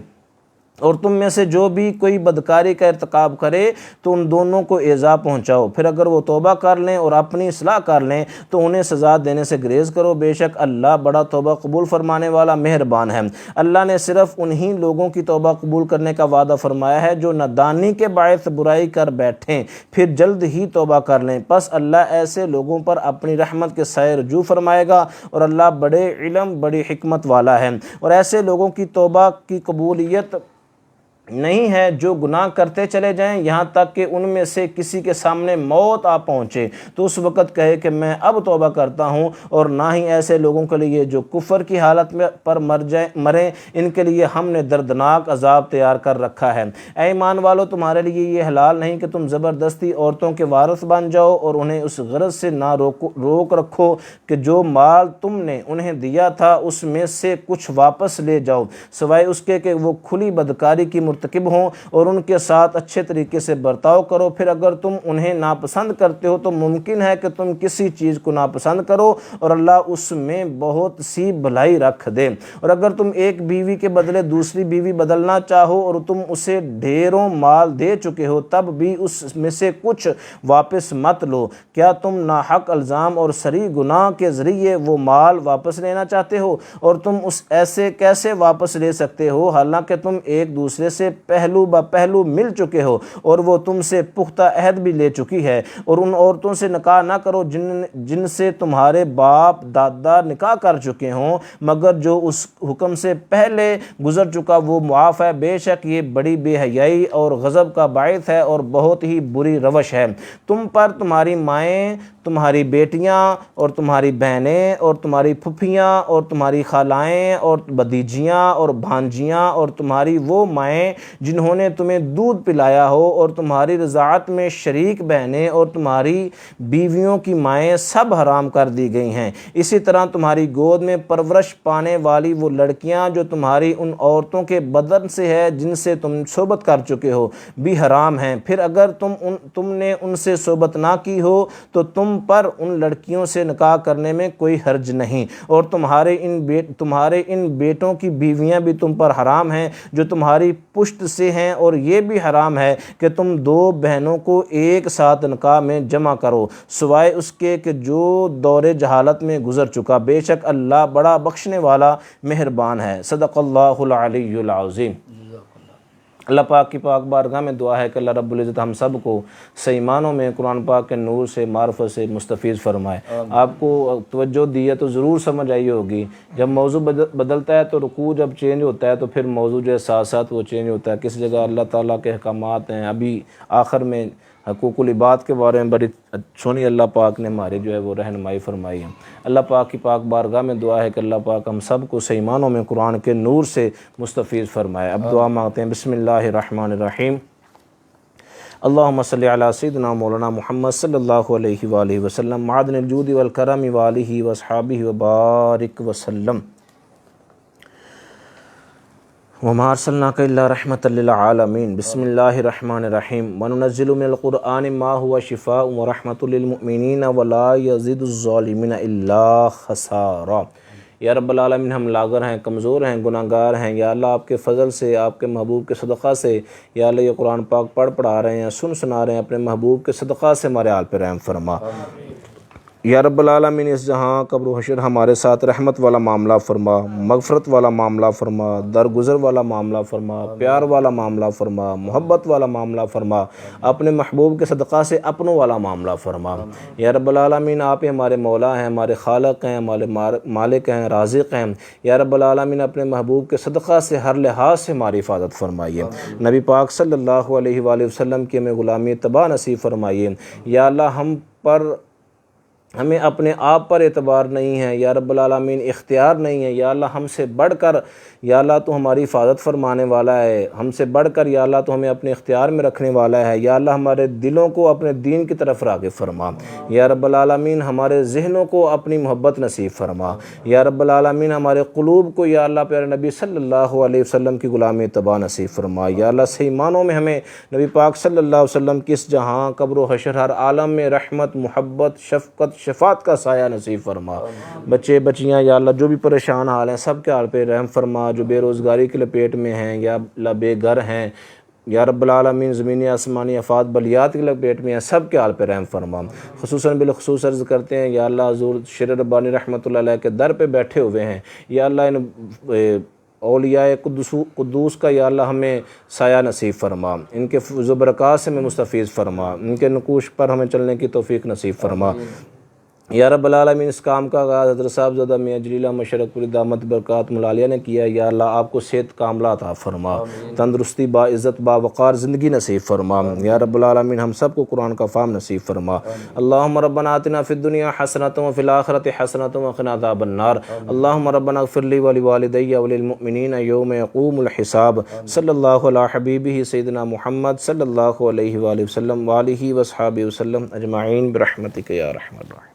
اور تم میں سے جو بھی کوئی بدکاری کا ارتکاب کرے تو ان دونوں کو ایذا پہنچاؤ، پھر اگر وہ توبہ کر لیں اور اپنی اصلاح کر لیں تو انہیں سزا دینے سے گریز کرو، بے شک اللہ بڑا توبہ قبول فرمانے والا مہربان ہے۔ اللہ نے صرف انہی لوگوں کی توبہ قبول کرنے کا وعدہ فرمایا ہے جو نادانی کے باعث برائی کر بیٹھیں پھر جلد ہی توبہ کر لیں، پس اللہ ایسے لوگوں پر اپنی رحمت کے سائے رجوع فرمائے گا، اور اللہ بڑے علم بڑی حکمت والا ہے۔ اور ایسے لوگوں کی توبہ کی قبولیت نہیں ہے جو گناہ کرتے چلے جائیں یہاں تک کہ ان میں سے کسی کے سامنے موت آ پہنچے تو اس وقت کہے کہ میں اب توبہ کرتا ہوں، اور نہ ہی ایسے لوگوں کے لیے جو کفر کی حالت میں پر مریں، ان کے لیے ہم نے دردناک عذاب تیار کر رکھا ہے۔ اے ایمان والو، تمہارے لیے یہ حلال نہیں کہ تم زبردستی عورتوں کے وارث بن جاؤ، اور انہیں اس غرض سے نہ روک رکھو کہ جو مال تم نے انہیں دیا تھا اس میں سے کچھ واپس لے جاؤ، سوائے اس کے کہ وہ کھلی بدکاری کی مرتکب ہوں، اور ان کے ساتھ اچھے طریقے سے برتاؤ کرو۔ پھر اگر تم انہیں ناپسند کرتے ہو تو ممکن ہے کہ تم کسی چیز کو ناپسند کرو اور اللہ اس میں بہت سی بھلائی رکھ دے۔ اور اگر تم ایک بیوی کے بدلے دوسری بیوی بدلنا چاہو اور تم اسے ڈھیروں مال دے چکے ہو تب بھی اس میں سے کچھ واپس مت لو۔ کیا تم ناحق الزام اور صریح گناہ کے ذریعے وہ مال واپس لینا چاہتے ہو؟ اور تم ایسے کیسے واپس لے سکتے ہو حالانکہ تم ایک دوسرے سے پہلو با پہلو مل چکے ہو اور وہ تم سے پختہ عہد بھی لے چکی ہے؟ اور ان عورتوں سے نکاح نہ کرو جن سے تمہارے باپ دادا نکاح کر چکے ہوں، مگر جو اس حکم سے پہلے گزر چکا وہ معاف ہے، بے شک یہ بڑی بے حیائی اور غضب کا باعث ہے اور بہت ہی بری روش ہے۔ تم پر تمہاری مائیں، تمہاری بیٹیاں اور تمہاری بہنیں اور تمہاری پھپھیاں اور تمہاری خالائیں اور بھتیجیاں اور بھانجیاں اور تمہاری وہ مائیں ہیں جنہوں نے تمہیں دودھ پلایا ہو، اور تمہاری رضاعت میں شریک بہنیں اور تمہاری بیویوں کی مائیں سب حرام کر دی گئی ہیں۔ اسی طرح تمہاری گود میں پرورش پانے والی وہ لڑکیاں جو تمہاری ان عورتوں کے بدن سے ہے جن سے تم صحبت کر چکے ہو بھی حرام ہیں۔ پھر اگر تم نے ان سے صحبت نہ کی ہو تو تم پر ان لڑکیوں سے نکاح کرنے میں کوئی حرج نہیں، اور تمہارے ان بیٹوں کی بیویاں بھی تم پر حرام ہیں جو تمہاری پشت سے ہیں، اور یہ بھی حرام ہے کہ تم دو بہنوں کو ایک ساتھ نکاح میں جمع کرو سوائے اس کے کہ جو دور جہالت میں گزر چکا۔ بے شک اللہ بڑا بخشنے والا مہربان ہے۔ صدق اللہ العلی العظیم۔ اللہ پاک کی پاک بارگاہ میں دعا ہے کہ اللہ رب العزت ہم سب کو صحیح معنوں میں قرآن پاک کے نور سے معرفت سے مستفیض فرمائے۔ آپ کو توجہ دی ہے تو ضرور سمجھ آئی ہوگی، جب موضوع بدلتا ہے تو رکوع جب چینج ہوتا ہے تو پھر موضوع جو ہے ساتھ ساتھ وہ چینج ہوتا ہے۔ کس جگہ اللہ تعالیٰ کے احکامات ہیں، ابھی آخر میں حقوق العباد کے بارے میں بڑی سونی اللہ پاک نے ہمارے جو ہے وہ رہنمائی فرمائی ہے۔ اللہ پاک کی پاک بارگاہ میں دعا ہے کہ اللہ پاک ہم سب کو صحیح معنوں میں قرآن کے نور سے مستفیض فرمائے۔ اب دعا مانگتے ہیں۔ بسم اللہ الرحمن الرحیم۔ اللہم صلی علی سیدنا مولانا محمد صلی اللہ علیہ وآلہ وسلم معدن الجود والکرم وآلہ واصحابہ وبارک وسلم۔ وما ارسلناک الا رحمۃ للعالمین۔ بسم اللہ الرحمن الرحیم۔ وننزل من القرآن ما هو شفاء ورحمۃ للمؤمنین ولا یزید الظالمین الا خسارا۔ یا رب العالمین ہم لاغر ہیں، کمزور ہیں، گناہ گار ہیں، یا اللہ آپ کے فضل سے، آپ کے محبوب کے صدقہ سے یا اللہ یہ قرآن پاک پڑھا رہے ہیں، سنا رہے ہیں، اپنے محبوب کے صدقہ سے ہمارے حال پہ رحم فرما۔ یا رب العالمین اس جہاں قبر و حشر ہمارے ساتھ رحمت والا معاملہ فرما، مغفرت والا معاملہ فرما، درگزر والا معاملہ فرما، پیار والا معاملہ فرما، محبت والا معاملہ فرما، اپنے محبوب کے صدقہ سے اپنوں والا معاملہ فرما۔ یا رب العالمین آپ ہی ہمارے مولا ہیں، ہمارے خالق ہیں، ہمارے مالک ہیں، رازق ہیں۔ یا رب العالمین اپنے محبوب کے صدقہ سے ہر لحاظ سے ہماری حفاظت فرمائیے۔ نبی پاک صلی اللہ علیہ وآلہ وسلم کی ہمیں غلامی اتباع نصیب فرمائیے۔ یا اللہ ہمیں اپنے آپ پر اعتبار نہیں ہے، یا رب العالمین اختیار نہیں ہے، یا اللہ ہم سے بڑھ کر یا اللہ تو ہماری حفاظت فرمانے والا ہے، ہم سے بڑھ کر یا اللہ تو ہمیں اپنے اختیار میں رکھنے والا ہے۔ یا اللہ ہمارے دلوں کو اپنے دین کی طرف راغب فرما۔ یا رب العالمین ہمارے ذہنوں کو اپنی محبت نصیب فرما۔ یا رب العالمین ہمارے قلوب کو یا اللہ پیارے نبی صلی اللہ علیہ وسلم کی غلامی اتباع نصیب فرما۔ یا اللہ صحیح معنوں میں ہمیں نبی پاک صلی اللہ علیہ وسلم کی اس جہاں قبر و حشر ہر عالم میں رحمت، محبت، شفقت، شفاعت کا سایہ نصیب فرما۔ بچے بچیاں یا اللہ جو بھی پریشان حال ہیں سب کے حال پہ رحم فرما، جو بے روزگاری کے لپیٹ میں ہیں یا اللہ بے گھر ہیں یا رب العالمین زمینی آسمانی آفات بلیات کے لپیٹ میں ہیں سب کے حال پہ رحم فرما۔ خصوصاً بالخصوص عرض کرتے ہیں یا اللہ حضور شیر ربانی رحمۃ اللہ علیہ کے در پہ بیٹھے ہوئے ہیں، یا اللہ ان اولیاء قدوس کا یا اللہ ہمیں سایہ نصیب فرما، ان کے فضل و برکات سے ہمیں مستفیض فرما، ان کے نقوش پر ہمیں چلنے کی توفیق نصیب فرما۔ یا رب العالمین اس کام کا آغاز حضرت صاحب زادہ میاں جلیلہ مشرق پوری دامت برکات ملالیہ نے کیا، یا اللہ آپ کو صحت کاملہ عطا فرما، تندرستی با عزت با وقار زندگی نصیب فرما۔ یا رب العالمین ہم سب کو قرآن کا فہم نصیب فرما۔ اللہم ربنا آتنا فی الدنیا حسنۃ وفی الآخرۃ حسنۃ وقنا عذاب النار۔ اللہم ربنا اغفر لی ولوالدی وللمؤمنین یوم یقوم الحساب۔ صلی اللہ علی حبیبہ سیدنا محمد صلی اللہ علیہ وآلہ وسلم وآلہ وصحابہ وسلم اجمعین برحمتک یا ارحم الراحمین۔